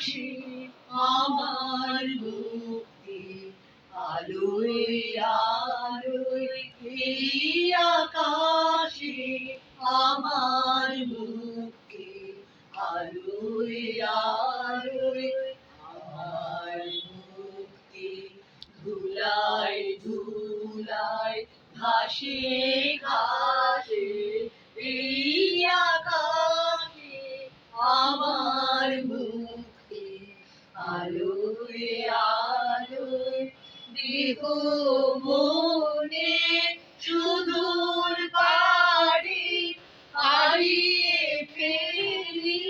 আকাশে আমার মুক্তি, আলোয় আলোয় এই আকাশে আমার মুক্তি, আলোয় আলোয় আমার মুক্তি। ধুলায় ধুলায় ঘাসে ঘাসে এই আকাশে আমার মুক্তি, আলোয় আলোয় দেহ মনে সুদূর পারে হারিয়ে ফেলি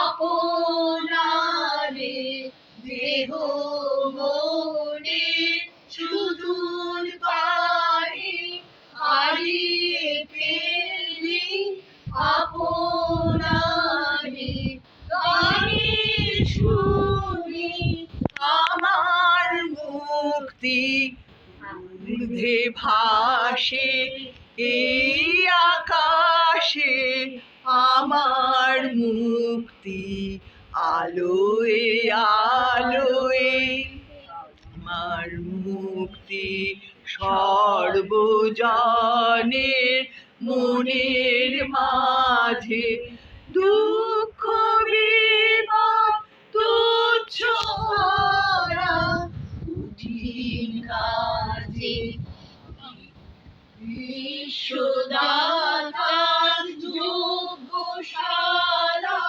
আপনারে। দেহ মনে সুদূর পারে হারিয়ে ফেলি আপনারে। গানের সুরে আমার মুক্তি, ঊর্ধ্বে ভাসে এই আকাশে আমার মুক্তি, আলোয় আলোয় আমার মুক্তি। সর্বজনের মনের মাঝে দুঃখ বিপদ তুচ্ছ করা কঠিন কাজে বিশ্বদাতার যোগ্যশালা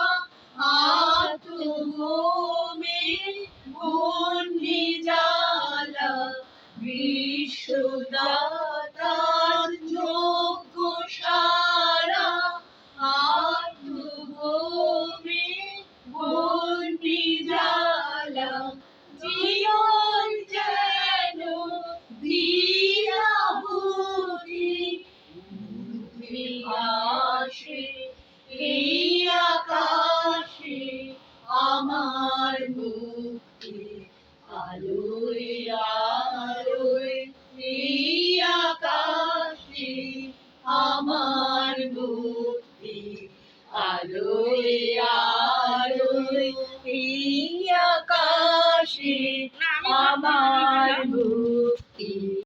আত্মহোমে বন্দি জ্বালা। বিশ্বদাতার যোগ্যশালা আত্মহোমে বন্দি জ্বালা। জীবন যেন দিয়াহুতি, ঊর্ধ্বে ভাসে এই আকাশে আমার মুক্তি, আলোয় আলোয় এই আকাশে আমার মুক্তি, আলোয়